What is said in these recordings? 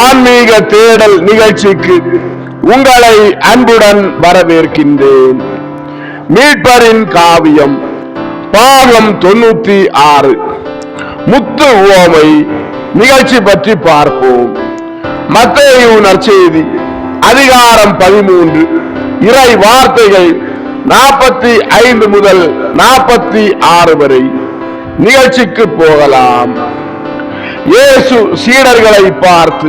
ஆன்மீக தேடல் நிகழ்ச்சிக்கு உங்களை அன்புடன் வரவேற்கின்றேன். மீட்பரின் காவியம் பாகம் 96 முத்து உவமை நிகழ்ச்சி பற்றி பார்ப்போம். மத்தேயு நற்செய்தி அதிகாரம் 13 இறை வார்த்தைகள் 45 முதல் 46 வரை. நிகழ்ச்சிக்கு போகலாம். இயேசு சீடர்களை பார்த்து,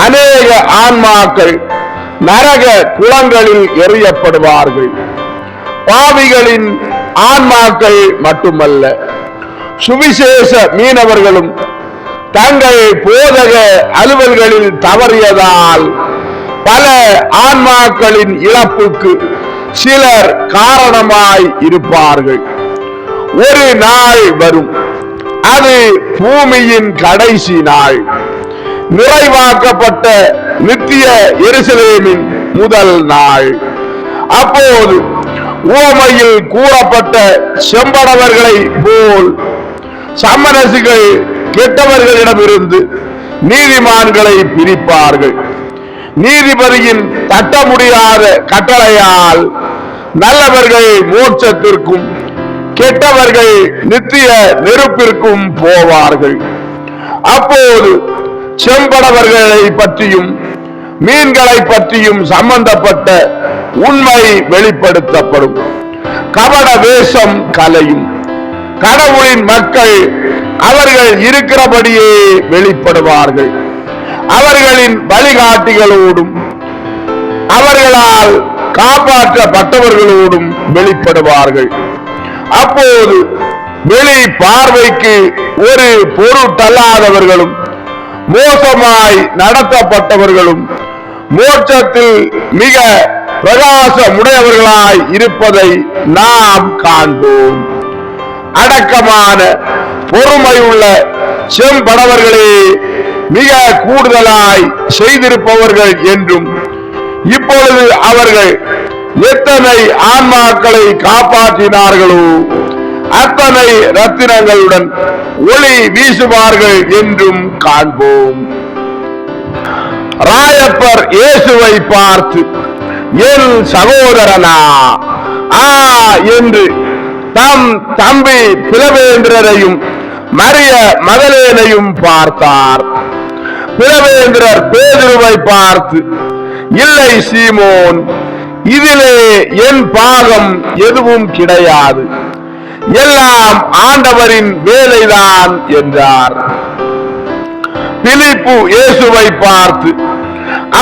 அநேக ஆன்மாக்கள் நரக குளங்களில் எறியப்படுவார்கள். பாவிகளின் ஆன்மாக்கள் மட்டுமல்ல, சுவிசேஷ மீனவர்களும் தங்கள் போதக அலுவல்களில் தவறியதால் பல ஆன்மாக்களின் இழப்புக்கு சிலர் காரணமாய் இருப்பார்கள். ஒரு நாள் வரும், அது பூமியின் கடைசி நாள், நிறைவாக்கப்பட்ட நித்திய எருசலேமின் முதல் நாள். அப்போது உவமையில் கூறப்பட்ட செம்படவர்களை போல் சம்மனசிகள் கெட்டவர்களிடமிருந்து நீதிமான்களை பிரிப்பார்கள். நீதிபதியின் தட்ட முடியாத கட்டளையால் நல்லவர்கள் மோட்சத்திற்கும் கெட்டவர்கள் நித்திய நெருப்பிற்கும் போவார்கள். அப்போது செம்படவர்களை பற்றியும் மீன்களை பற்றியும் சம்பந்தப்பட்ட உண்மை வெளிப்படுத்தப்படும். கபட வேஷம் கலையும். கடவுளின் மக்கள் அவர்கள் இருக்கிறபடியே வெளிப்படுவார்கள். அவர்களின் வழிகாட்டிகளோடும் அவர்களால் காப்பாற்றப்பட்டவர்களோடும் வெளிப்படுவார்கள். அப்போது வெளி பார்வைக்கு ஒரு பொருட்டல்லாதவர்களும் மோசமாய் நடத்தப்பட்டவர்களும் மோட்சத்தில் மிக பிரகாசமுடையவர்களாய் இருப்பதை நாம் காண்போம். அடக்கமான பொறுமையுள்ள செம்படவர்களே மிக கூடுதலாய் செய்திருப்பவர்கள் என்றும், இப்பொழுது அவர்கள் எத்தனை ஆன்மாக்களை காப்பாற்றினார்களோ அத்தனை ரத்தினங்களுடன் ஒளி வீசுவார்கள் என்றும் காண்போம். ராயப்பர் இயேசுவை பார்த்து, என் சகோதரனா என்று தம் தம்பி பிளவேந்திரரையும் மரிய மதலேனையும் பார்த்தார். பிளவேந்திரர் பேதுருவை பார்த்து, இல்லை சீமோன், இதிலே என் பாகம் எதுவும் கிடையாது, எல்லாம் ஆண்டவரின் வேலைதான் என்றார். பிலிப்பு இயேசுவை பார்த்து,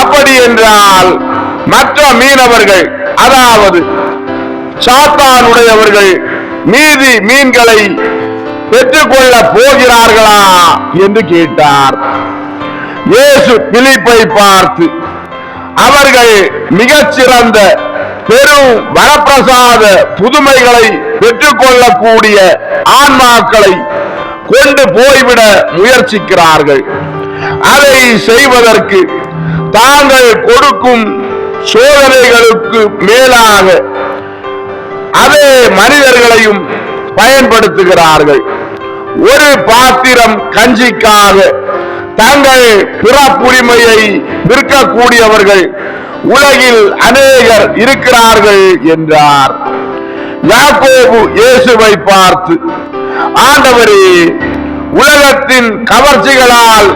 அப்படி என்றால் மற்ற மீனவர்கள், அதாவது சாத்தானுடையவர்கள் மீதி மீன்களை பெற்றுக்கொள்ள போகிறார்களா என்று கேட்டார். இயேசு பிலிப்பை பார்த்து, அவர்கள் மிகச்சிறந்த பெரும் வரப்பிரசாத புதுமைகளை பெற்றுக்கொள்ளக்கூடிய ஆன்மாக்களை கொண்டு போய்விட முயற்சிக்கிறார்கள். அதை செய்வதற்கு தாங்கள் கொடுக்கும் சோதனைகளுக்கு மேலாக அதே மனிதர்களையும் பயன்படுத்துகிறார்கள். ஒரு பாத்திரம் கஞ்சிக்காக தங்கள் பிறப்புரிமையை விற்கக்கூடியவர்கள் உலகில் அநேகர் இருக்கிறார்கள் என்றார். யாக்கோபு இயேசுவை பார்த்து, ஆண்டவரே, உலகத்தின் கவர்ச்சிகளால்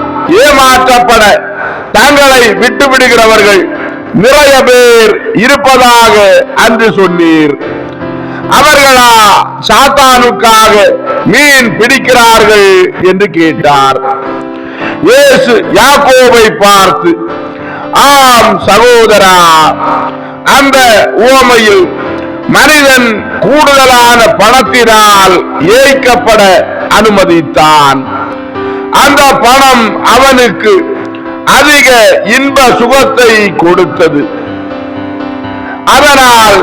ஏமாற்றப்பட தங்களை விட்டுவிடுகிறவர்கள் நிறைய பேர் இருப்பதாக அன்று சொன்னீர். அவர்களா சாத்தானுக்காக மீன் பிடிக்கிறார்கள் என்று கேட்டார். இயேசு யாக்கோபை பார்த்து, ஆம் சகோதரா, அந்த உவமையில் மனிதன் கூடுதலான பணத்தினால் ஏய்க்கப்பட அனுமதித்தான். அந்த பணம் அவனுக்கு அதிக இன்ப சுகத்தை கொடுத்தது. அதனால்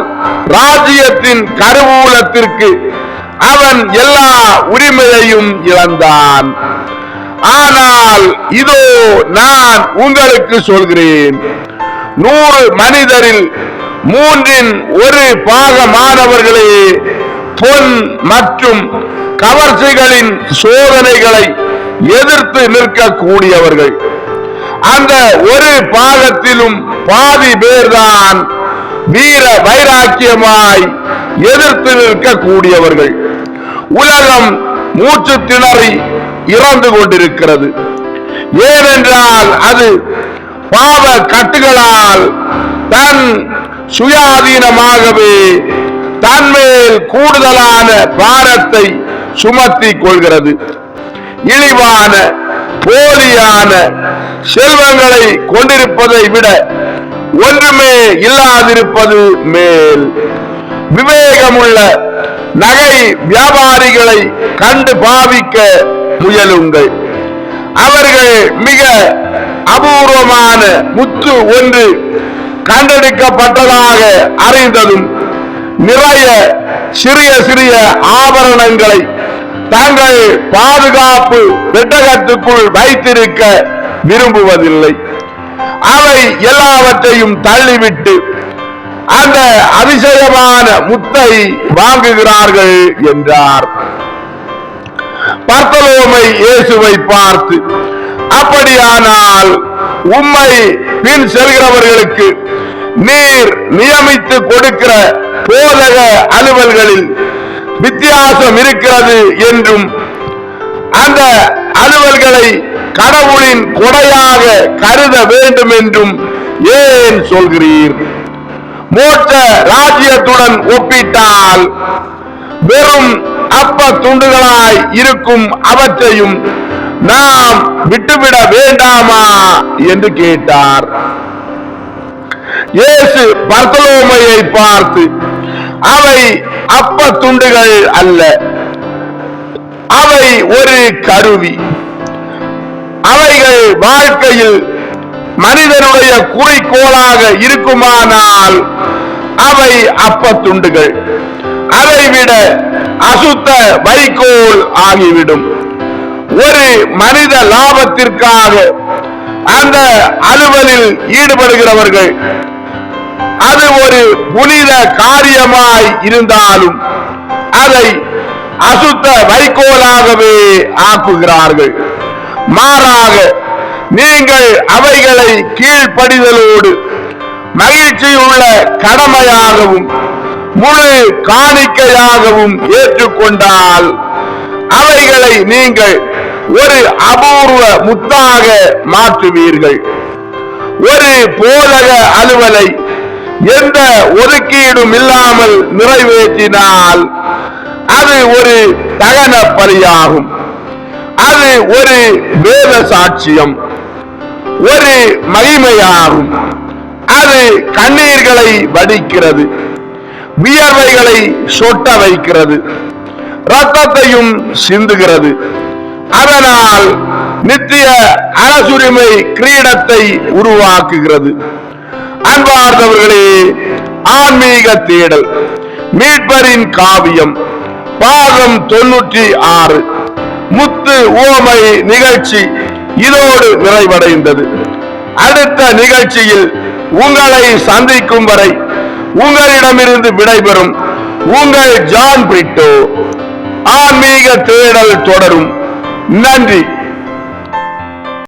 ராஜ்யத்தின் கருவூலத்திற்கு அவன் எல்லா உரிமையையும் இழந்தான். ஆனால் இதோ நான் உங்களுக்கு சொல்கிறேன், 100 மனிதரில் 1/3 பாகமானவர்களே பொன் மற்றும் கவர்ச்சிகளின் சோதனைகளை எதிர்த்து நிற்கக்கூடியவர்கள். அந்த ஒரு பாகத்திலும் பாதி பேர்தான் வீர வைராக்கியமாய் எதிர்த்து நிற்கக்கூடியவர்கள். உலகம் மூச்சு திணறி இறந்து கொண்டிருக்கிறது. ஏனென்றால் அது பாவ கட்டுகளால் தன் சுயாதீனமாகவே தன்மேல் கூடுதலான பாரத்தை சுமத்தி கொள்கிறது. இழிவான போலியான செல்வங்களை கொண்டிருப்பதை விட ஒன்றுமே இல்லாதிருப்பது மேல். விவேகமுள்ள நகை வியாபாரிகளை கண்டு பாவிக்க முயலுங்கள். அவர்கள் மிக அபூர்வமான முத்து ஒன்று கண்டெடுக்கப்பட்டதாக அறிந்ததும் நிறைய சிறிய சிறிய ஆபரணங்களை தங்கள் பாதுகாப்பு பெட்டகத்துக்குள் வைத்திருக்க விரும்புவதில்லை. அவை எல்லாவற்றையும் தள்ளிவிட்டு அந்த அதிசயமான முத்தை வாங்குகிறார்கள் என்றார். பர்த்தலோமை இயேசுவை பார்த்து, அப்படியானால் உம்மை பின் செல்கிறவர்களுக்கு நீர் நியமித்து கொடுக்கிற போதக அலுவல்களில் வித்தியாசம் இருக்கிறது என்றும் அந்த அலுவல்களை கடவுளின் கொடையாக கருத வேண்டும் என்றும் ஏன் சொல்கிறீர்? மோட்ச ராஜ்யத்துடன் ஒப்பிட்டால் வெறும் அப்ப துண்டுகளாய் இருக்கும் அவற்றையும் நாம் விட்டுவிட வேண்டாமா என்று கேட்டார். இயேசு பர்த்தலோமையை பார்த்து, அவை அப்ப துண்டுகள் அல்ல, அவை ஒரு கருவி. அவைகள் வாழ்க்கையில் மனிதனுடைய குறிக்கோளாக இருக்குமானால் அவை அப்ப துண்டுகள். அதைவிட அசுத்த வைக்கோல் ஆகிவிடும். ஒரு மனித லாபத்திற்காக அந்த அலுவலில் ஈடுபடுகிறவர்கள் அது ஒரு புனித காரியமாய் இருந்தாலும் அதை அசுத்த வைக்கோலாகவே ஆக்குகிறார்கள். மாறாக நீங்கள் அவைகளை கீழ்ப்படிதலோடு மகிழ்ச்சியுள்ள கடமையாகவும் முழு காணிக்கையாகவும் ஏற்றுக்கொண்டால் அவைகளை நீங்கள் ஒரு அபூர்வ முத்தாக மாற்றுவீர்கள். ஒரு போதக அலுவலை எந்த ஒதுக்கீடும் இல்லாமல் நிறைவேற்றினால் அது ஒரு தகன பலியாகும். அது ஒரு வேத சாட்சியம், ஒரு மகிமையாகும். அது கண்ணீர்களை வடிக்கிறது, வியர்வைகளை சொட்ட வைக்கிறது, இரத்தத்தையும் சிந்துகிறது. அதனால் நித்திய அரசுரிமை கிரீடத்தை உருவாக்குகிறது. அன்பார்ந்தவர்களே, ஆன்மீக தேடல் மீட்பரின் காவியம் பாகம் 96 முத்து உவமை நிகழ்ச்சி இதோடு நிறைவடைந்தது. அடுத்த நிகழ்ச்சியில் உங்களை சந்திக்கும் வரை உங்களிடமிருந்து விடைபெறும் உங்கள் ஜான் பிரிட்டோ. ஆன்மீக தேடல் தொடரும். நன்றி.